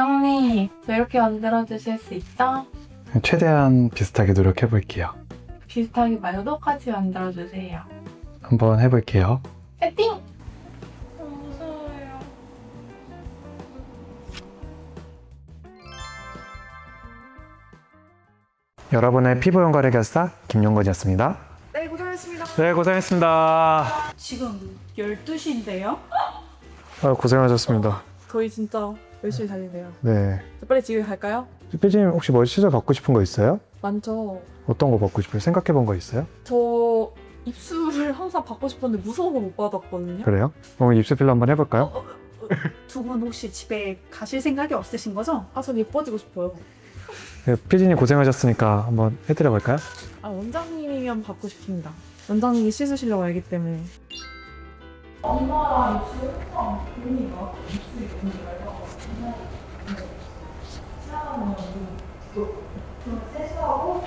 원장님, 이렇게 만들어주실 수 있죠? 최대한 비슷하게 노력해 볼게요. 비슷하게 말고 똑같이 만들어주세요. 한번 해볼게요. 파이팅! 무서워요. 여러분의 피부 연관 해결사 김용건이었습니다. 네, 고생하셨습니다. 네, 고생했습니다. 지금 12시인데요? 고생하셨습니다. 저희 진짜 열심히 달리네요. 네. 빨리 집에 갈까요? 피디님 혹시 뭐 시술 받고 싶은 거 있어요? 많죠. 어떤 거 받고 싶어요? 생각해 본 거 있어요? 저 입술을 항상 받고 싶었는데 무서워서 못 받았거든요. 그래요? 그럼 입술 필러 한번 해볼까요? 두 분 혹시 집에 가실 생각이 없으신 거죠? 아, 전 예뻐지고 싶어요. 네, 피디님 고생하셨으니까 한번 해드려 볼까요? 아, 원장님이면 받고 싶습니다. 원장님이 씻으시려고 알기 때문에. 엄마랑 입술 항상 보니까 입술이 너무 얇아가지고 치아는 좀 세수하고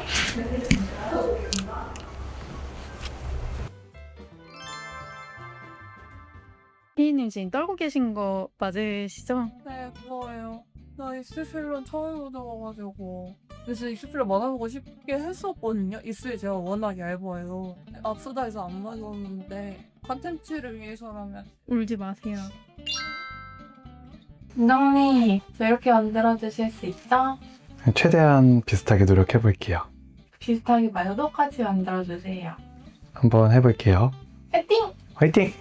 피디님 지금 떨고 계신 거 맞으시죠? 네, 고마워요. 나 입술 필러 처음 묻어봐가지고 그래서 입술 필러 맞아보고 싶게 했었거든요. 입술이 제가 워낙 얇아요. 아프다 해서 안 맞았는데 컨텐츠를 위해서라면 울지 마세요. 원장님, 이렇게 만들어주실 수 있죠? 최대한 비슷하게 노력해 볼게요. 비슷하게 말고 똑같이 만들어주세요. 한번 해볼게요. 파이팅! 화이팅!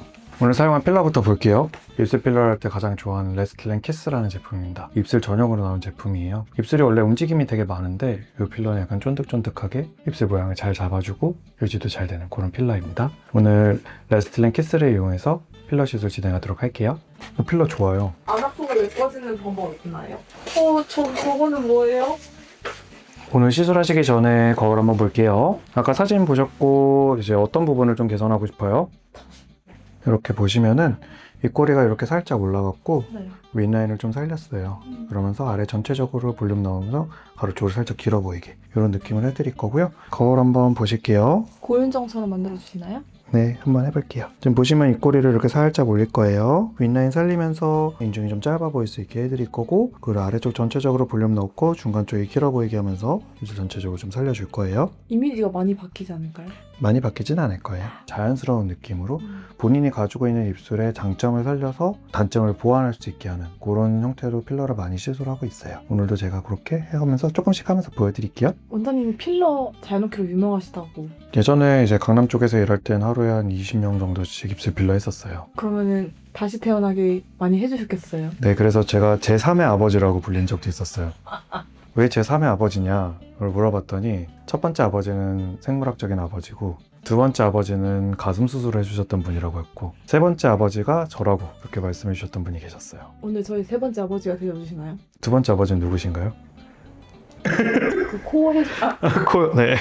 오늘 사용한 필러부터 볼게요. 입술 필러를 할 때 가장 좋아하는 레스틀렌 키스라는 제품입니다. 입술 전용으로 나온 제품이에요. 입술이 원래 움직임이 되게 많은데 이 필러는 약간 쫀득쫀득하게 입술 모양을 잘 잡아주고 유지도 잘 되는 그런 필러입니다. 오늘 레스틀렌 키스를 이용해서 필러 시술 진행하도록 할게요. 이 필러 좋아요. 안 아프고 예뻐지는 방법 있나요? 저거는 뭐예요? 오늘 시술하시기 전에 거울 한번 볼게요. 아까 사진 보셨고 이제 어떤 부분을 좀 개선하고 싶어요? 이렇게 보시면은 입꼬리가 이렇게 살짝 올라갔고 네. 윗라인을 좀 살렸어요. 그러면서 아래 전체적으로 볼륨 넣으면서 가로 쪽을 살짝 길어 보이게 이런 느낌을 해드릴 거고요. 거울 한번 보실게요. 고윤정처럼 만들어주시나요? 네, 한번 해볼게요. 지금 보시면 입꼬리를 이렇게 살짝 올릴 거예요. 윗라인 살리면서 인중이 좀 짧아 보일 수 있게 해드릴 거고 그리고 아래쪽 전체적으로 볼륨 넣고 중간 쪽이 길어 보이게 하면서 입술 전체적으로 좀 살려줄 거예요. 이미지가 많이 바뀌지 않을까요? 많이 바뀌진 않을 거예요. 자연스러운 느낌으로 본인이 가지고 있는 입술의 장점을 살려서 단점을 보완할 수 있게 하는 그런 형태로 필러를 많이 시술하고 있어요. 오늘도 제가 그렇게 해가면서 조금씩 하면서 보여드릴게요. 원장님이 필러 잘 넣기로 유명하시다고. 예전에 이제 강남 쪽에서 일할 땐 하루에 한 20명 정도씩 입술 필러 했었어요. 그러면은 다시 태어나게 많이 해주셨겠어요. 네, 그래서 제가 제3의 아버지라고 불린 적도 있었어요. 왜 제3의 아버지냐? 를 물어봤더니 첫 번째 아버지는 생물학적인 아버지고 두 번째 아버지는 가슴 수술을 해주셨던 분이라고 했고 세 번째 아버지가 저라고 그렇게 말씀해 주셨던 분이 계셨어요. 오늘 저희 세 번째 아버지가 되어주시나요? 두 번째 아버지는 누구신가요? 그 코어 해주... 네.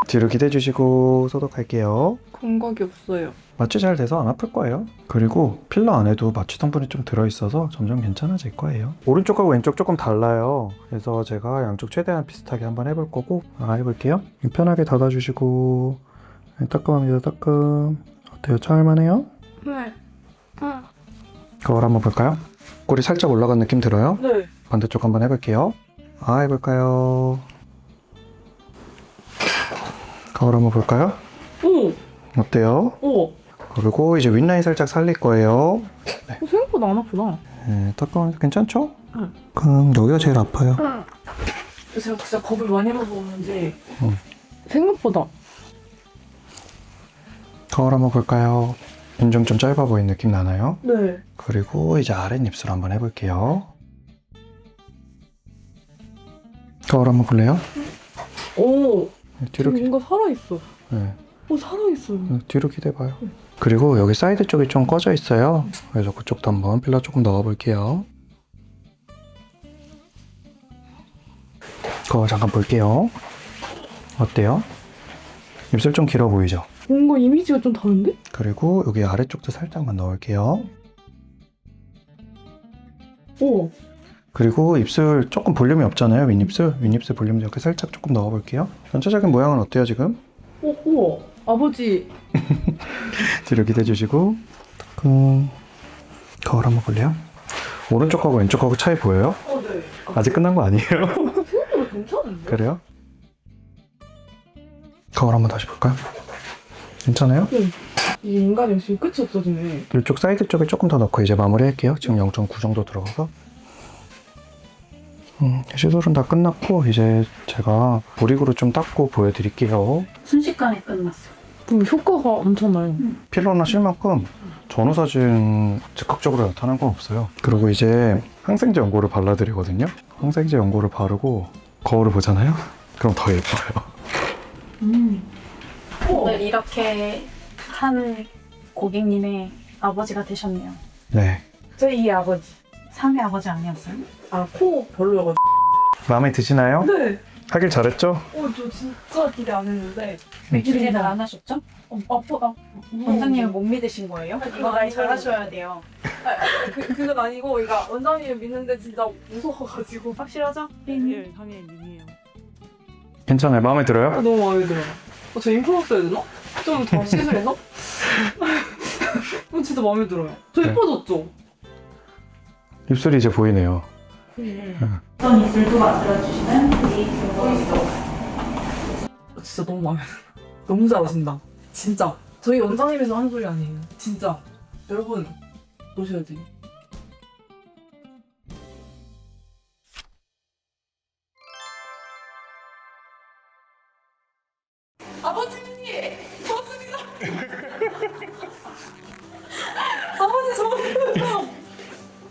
뒤로 기대해 주시고 소독할게요. 감각이 없어요. 마취 잘 돼서 안 아플 거예요. 그리고 필러 안에도 마취 성분이 좀 들어있어서 점점 괜찮아질 거예요. 오른쪽하고 왼쪽 조금 달라요. 그래서 제가 양쪽 최대한 비슷하게 한번 해볼 거고 해볼게요. 편하게 닫아주시고 따끔합니다. 따끔. 어때요? 참을만해요? 네. 거울 한번 볼까요? 꼬리 살짝 올라간 느낌 들어요? 네. 반대쪽 한번 해볼게요. 해볼까요? 거울 한번 볼까요? 오! 어때요? 오! 그리고 이제 윗라인 살짝 살릴 거예요. 생각보다 안 아프다. 네, 따끔하면서 괜찮죠? 응. 여기가 제일 아파요. 제가 진짜 겁을 많이 먹었는지 응. 생각보다. 거울 한번 볼까요? 인중 좀 짧아 보이는 느낌 나나요? 네. 그리고 이제 아랫입술 한번 해볼게요. 거울 한번 볼래요? 오! 뒤로 뭔가 살아있어. 네. 살아있어요. 뒤로 기대봐요. 그리고 여기 사이드 쪽이 좀 꺼져 있어요. 그래서 그쪽도 한번 필러 조금 넣어볼게요. 거울 잠깐 볼게요. 어때요? 입술 좀 길어 보이죠? 뭔가 이미지가 좀 다른데? 그리고 여기 아래쪽도 살짝만 넣을게요. 오! 그리고 입술 조금 볼륨이 없잖아요. 윗입술 볼륨도 이렇게 살짝 조금 넣어볼게요. 전체적인 모양은 어때요 지금? 오! 우와! 아버지! 뒤로 기대주시고 거울 한번 볼래요? 오른쪽하고 왼쪽하고 차이 보여요? 네. 아직 끝난 거 아니에요? 생각보다 괜찮은데? 그래요? 거울 한번 다시 볼까요? 괜찮아요? 이 인간이 지금 끝이 없어지네. 이쪽 사이드 쪽에 조금 더 넣고 이제 마무리할게요. 지금 0.9 정도 들어가서. 시술은 다 끝났고 이제 제가 보리구로 좀 닦고 보여드릴게요. 순식간에 끝났어. 그럼 효과가 엄청나요. 필러나 실만큼 전후 사진 즉각적으로 나타난 건 없어요. 그리고 이제 항생제 연고를 발라드리거든요. 항생제 연고를 바르고 거울을 보잖아요. 그럼 더 예뻐요. 오늘 이렇게 한 고객님의 아버지가 되셨네요. 네. 저희 이 아버지. 3의 아버지 아니었어요? 아, 코 별로여가지고. 마음에 드시나요? 네. 하길 잘했죠? 저 진짜 기대 안 했는데. 기대를 안 하셨죠? 아프다. 원장님을 못 믿으신 거예요? 이거 말 잘하셔야 돼요. 그건 아니고, 그러니까 원장님을 믿는데 진짜 무서워가지고. 확실하죠? 네, 당연히 믿네요. 괜찮아요. 마음에 들어요? 너무 마음에 들어요. 저 임플란트 해야 되나? 좀 더 시술해서? 진짜 마음에 들어요. 저 네. 예뻐졌죠? 입술이 이제 보이네요. 어떤 입술도 만들어주시는 브레이크로 진짜 너무 마음에 들어요. 너무 잘하신다. 진짜. 저희 원장님에서 하는 소리 아니에요. 진짜. 여러분, 보셔야 돼요. 아버지! 좋았습니다! 아버지, 좋았습니다!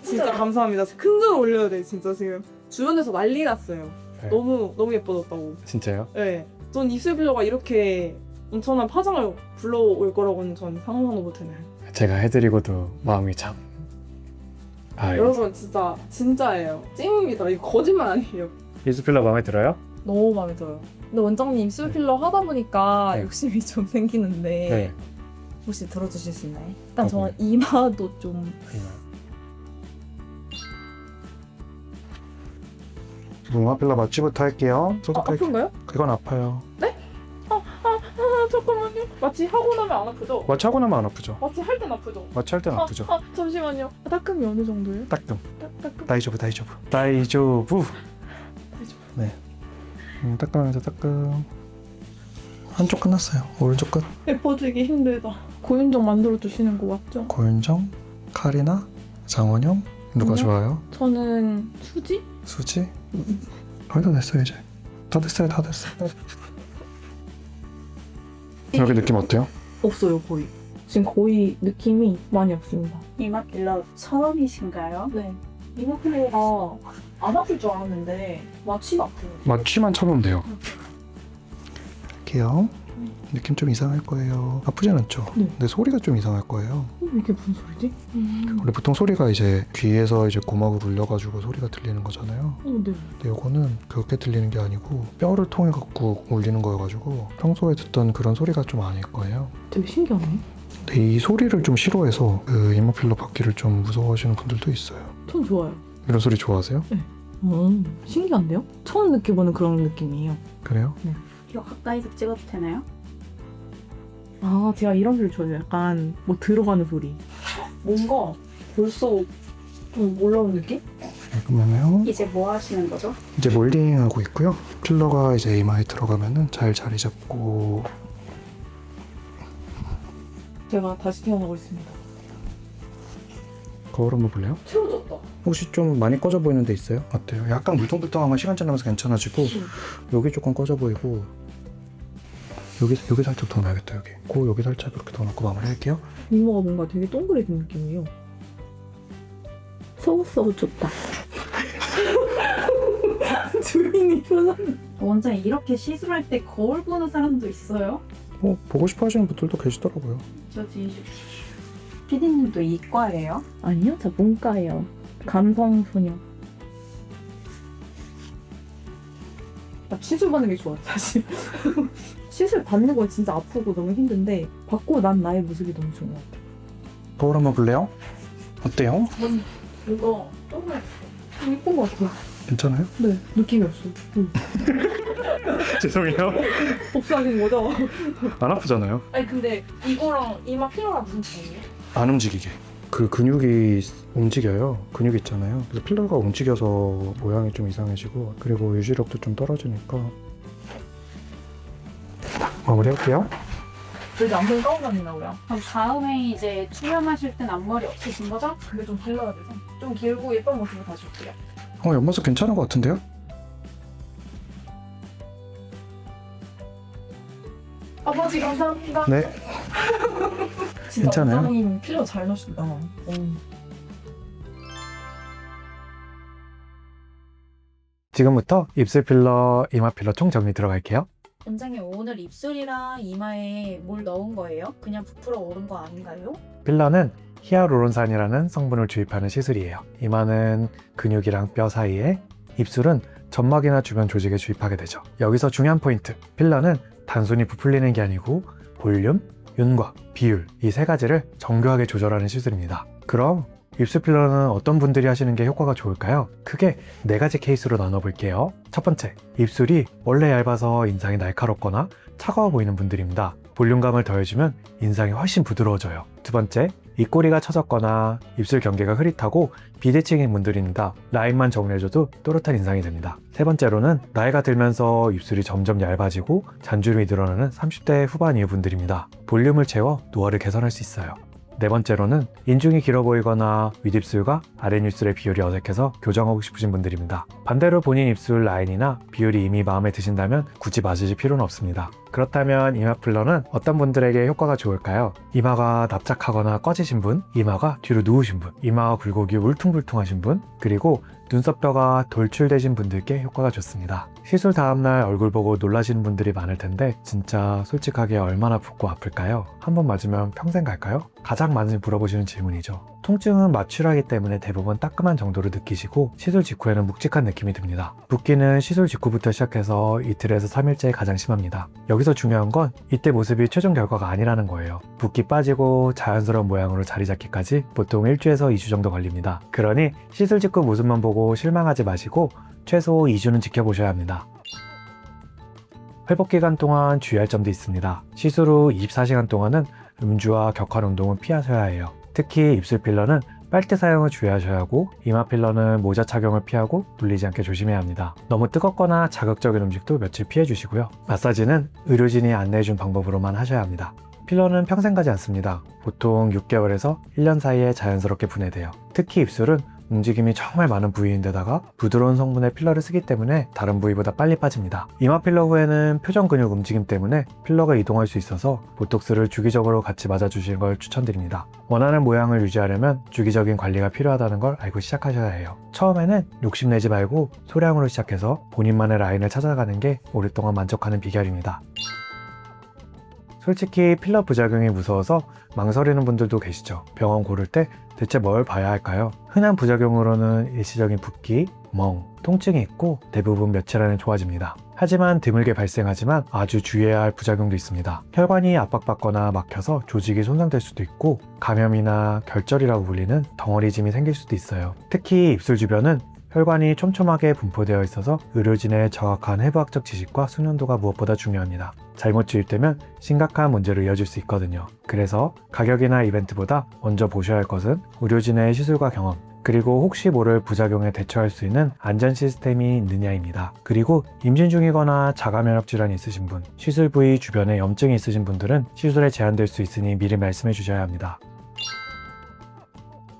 진짜 감사합니다. 큰 줄 올려야 돼, 진짜 지금. 주변에서 난리 났어요. 네. 너무 예뻐졌다고. 진짜요? 네. 전 입술 필러가 이렇게 엄청난 파장을 불러올 거라고는 전 상상도 못했네요. 제가 해드리고도 마음이 참. 아, 여러분 진짜 진짜예요. 찐입니다. 이거 거짓말 아니에요. 입술 필러 마음에 들어요? 너무 마음에 들어요. 근데 원장님 입술 필러 하다 보니까 네. 욕심이 좀 생기는데 네. 혹시 들어주실 수 있나요? 일단 네. 저는 이마도 좀 무마 필러 마취부터 할게요. 소독할게요. 아픈가요? 그건 아파요. 잠깐만요. 마취 하고 나면 안 아프죠? 마취하고 나면 안 아프죠? 마취 할 땐 아프죠? 마취할 땐 아프죠? 잠시만요. 따끔이 어느 정도예요? 따끔. 따끔. 다이조부. 다이조부. 네. 따끔하면서 따끔. 한쪽 끝났어요. 오른쪽 끝. 예뻐지기 힘들다. 고윤정 만들어 주시는 거 맞죠? 고윤정, 카리나, 장원영. 누가 아니요. 좋아요? 저는 수지? 수지? 거의 다 됐어요 이제. 다 됐어요. 여기 느낌 어때요? 없어요 거의. 지금 거의 느낌이 많이 없습니다. 이마 필러 처음이신가요? 네. 이마 필러가 안 아플 줄 알았는데 마취가 아프요. 마취만 쳐보면 돼요. 할게요. 느낌 좀 이상할 거예요. 아프진 않죠? 네. 근데 소리가 좀 이상할 거예요. 이게 무슨 소리지? 원래 보통 소리가 이제 귀에서 이제 고막을 울려가지고 소리가 들리는 거잖아요. 네. 근데 요거는 그렇게 들리는 게 아니고 뼈를 통해 갖고 울리는 거여가지고 평소에 듣던 그런 소리가 좀 아닐 거예요. 되게 신기하네. 근데 이 소리를 좀 싫어해서 그 이마 필러 받기를 좀 무서워하시는 분들도 있어요. 전 좋아요. 이런 소리 좋아하세요? 신기한데요? 처음 느껴보는 그런 느낌이에요. 그래요? 이거 가까이서 찍어도 되나요? 아, 제가 이런 소리 좋아해요. 약간 뭐 들어가는 소리. 뭔가 벌써 좀 올라온 느낌? 잠깐만요. 이제 뭐 하시는 거죠? 이제 몰딩 하고 있고요. 필러가 이제 이마에 들어가면은 잘 자리 잡고 제가 다시 태어나고 있습니다. 거울 한번 볼래요? 채워졌다. 혹시 좀 많이 꺼져 보이는 데 있어요? 어때요? 약간 물통불통하면 시간 지나면서 괜찮아지고 여기 조금 꺼져 보이고 여기 살짝 더 놔야겠다. 여기 살짝 이렇게 더 넣고 마무리할게요. 이모가 뭔가 되게 동그래진 느낌이에요. 서우서우 좋다. 주인이 편한. 원장님 이렇게 시술할 때 거울 보는 사람도 있어요? 보고 싶어 하시는 분들도 계시더라고요. 저지 피디님도 이과예요? 아니요, 저 문과예요. 감성소녀. 나 시술 받는 게 좋아, 사실. 시술 받는 건 진짜 아프고 너무 힘든데 받고 난 나의 모습이 너무 좋은 것 같아. 거울 한번 볼래요? 어때요? 뭔가 정말 예쁜 것 같아. 괜찮아요? 네, 느낌이 없어. 죄송해요. 복수하는 거죠? 안 아프잖아요. 아니 근데 이거랑 이마 필러랑 무슨 차이예요? 안 움직이게. 그 근육이 움직여요. 근육 있잖아요. 그래서 필러가 움직여서 모양이 좀 이상해지고, 그리고 유지력도 좀 떨어지니까. 마무리할게요. 그래도 앞머리 까먹었나고요? 그럼 다음에 이제 출연하실 땐 앞머리 없으신 거죠? 그게 좀 길러야 돼서 좀 길고 예쁜 모습을 다시 올게요. 옆모습 괜찮은 것 같은데요? 아버지 감사합니다. 네. 진짜 괜찮아요? 원장님 필러 잘 넣으신다. 지금부터 입술 필러, 이마 필러 총 정리 들어갈게요. 원장님 오늘 입술이랑 이마에 뭘 넣은 거예요? 그냥 부풀어 오른 거 아닌가요? 필러는 히아루론산이라는 성분을 주입하는 시술이에요. 이마는 근육이랑 뼈 사이에, 입술은 점막이나 주변 조직에 주입하게 되죠. 여기서 중요한 포인트, 필러는 단순히 부풀리는 게 아니고 볼륨, 윤곽, 비율 이 세 가지를 정교하게 조절하는 시술입니다. 그럼 입술 필러는 어떤 분들이 하시는 게 효과가 좋을까요? 크게 4가지 케이스로 나눠볼게요. 첫 번째, 입술이 원래 얇아서 인상이 날카롭거나 차가워 보이는 분들입니다. 볼륨감을 더해주면 인상이 훨씬 부드러워져요. 두 번째, 입꼬리가 처졌거나 입술 경계가 흐릿하고 비대칭인 분들입니다. 라인만 정리해줘도 또렷한 인상이 됩니다. 세 번째로는 나이가 들면서 입술이 점점 얇아지고 잔주름이 늘어나는 30대 후반 이후 분들입니다. 볼륨을 채워 노화를 개선할 수 있어요. 네 번째로는 인중이 길어 보이거나 윗입술과 아랫입술의 비율이 어색해서 교정하고 싶으신 분들입니다. 반대로 본인 입술 라인이나 비율이 이미 마음에 드신다면 굳이 맞으실 필요는 없습니다. 그렇다면 이마 필러는 어떤 분들에게 효과가 좋을까요? 이마가 납작하거나 꺼지신 분, 이마가 뒤로 누우신 분, 이마와 굴곡이 울퉁불퉁하신 분, 그리고 눈썹뼈가 돌출되신 분들께 효과가 좋습니다. 시술 다음날 얼굴 보고 놀라시는 분들이 많을 텐데 진짜 솔직하게 얼마나 붓고 아플까요? 한번 맞으면 평생 갈까요? 가장 많이 물어보시는 질문이죠. 통증은 마취하기 때문에 대부분 따끔한 정도로 느끼시고 시술 직후에는 묵직한 느낌이 듭니다. 붓기는 시술 직후부터 시작해서 이틀에서 3일째 가장 심합니다. 여기서 중요한 건 이때 모습이 최종 결과가 아니라는 거예요. 붓기 빠지고 자연스러운 모양으로 자리 잡기까지 보통 1주에서 2주 정도 걸립니다. 그러니 시술 직후 모습만 보고 실망하지 마시고 최소 2주는 지켜보셔야 합니다. 회복 기간 동안 주의할 점도 있습니다. 시술 후 24시간 동안은 음주와 격한 운동은 피하셔야 해요. 특히 입술 필러는 빨대 사용을 주의하셔야 하고 이마 필러는 모자 착용을 피하고 눌리지 않게 조심해야 합니다. 너무 뜨겁거나 자극적인 음식도 며칠 피해 주시고요. 마사지는 의료진이 안내해준 방법으로만 하셔야 합니다. 필러는 평생 가지 않습니다. 보통 6개월에서 1년 사이에 자연스럽게 분해돼요. 특히 입술은 움직임이 정말 많은 부위인데다가 부드러운 성분의 필러를 쓰기 때문에 다른 부위보다 빨리 빠집니다. 이마 필러 후에는 표정 근육 움직임 때문에 필러가 이동할 수 있어서 보톡스를 주기적으로 같이 맞아주시는 걸 추천드립니다. 원하는 모양을 유지하려면 주기적인 관리가 필요하다는 걸 알고 시작하셔야 해요. 처음에는 욕심내지 말고 소량으로 시작해서 본인만의 라인을 찾아가는 게 오랫동안 만족하는 비결입니다. 솔직히 필러 부작용이 무서워서 망설이는 분들도 계시죠. 병원 고를 때 대체 뭘 봐야 할까요? 흔한 부작용으로는 일시적인 붓기, 멍, 통증이 있고 대부분 며칠 안에 좋아집니다. 하지만 드물게 발생하지만 아주 주의해야 할 부작용도 있습니다. 혈관이 압박받거나 막혀서 조직이 손상될 수도 있고 감염이나 결절이라고 불리는 덩어리짐이 생길 수도 있어요. 특히 입술 주변은 혈관이 촘촘하게 분포되어 있어서 의료진의 정확한 해부학적 지식과 숙련도가 무엇보다 중요합니다. 잘못 주입되면 심각한 문제로 이어질 수 있거든요. 그래서 가격이나 이벤트보다 먼저 보셔야 할 것은 의료진의 시술과 경험, 그리고 혹시 모를 부작용에 대처할 수 있는 안전 시스템이 있느냐입니다. 그리고 임신 중이거나 자가 면역 질환이 있으신 분, 시술 부위 주변에 염증이 있으신 분들은 시술에 제한될 수 있으니 미리 말씀해 주셔야 합니다.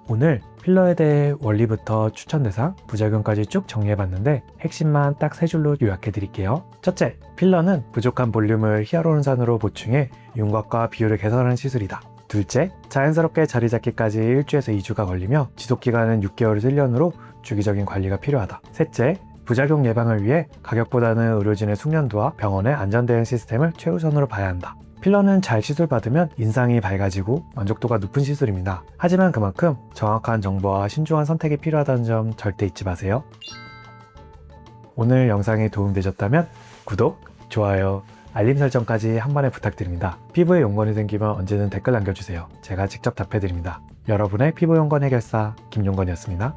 오늘 필러에 대해 원리부터 추천 대상, 부작용까지 쭉 정리해봤는데 핵심만 딱 3줄로 요약해 드릴게요. 첫째, 필러는 부족한 볼륨을 히아루론산으로 보충해 윤곽과 비율을 개선하는 시술이다. 둘째, 자연스럽게 자리 잡기까지 1주에서 2주가 걸리며 지속기간은 6개월에서 1년으로 주기적인 관리가 필요하다. 셋째, 부작용 예방을 위해 가격보다는 의료진의 숙련도와 병원의 안전대응 시스템을 최우선으로 봐야 한다. 필러는 잘 시술받으면 인상이 밝아지고 만족도가 높은 시술입니다. 하지만 그만큼 정확한 정보와 신중한 선택이 필요하다는 점 절대 잊지 마세요. 오늘 영상이 도움되셨다면 구독, 좋아요, 알림 설정까지 한 번에 부탁드립니다. 피부에 용건이 생기면 언제든 댓글 남겨주세요. 제가 직접 답해드립니다. 여러분의 피부 용건 해결사 김용건이었습니다.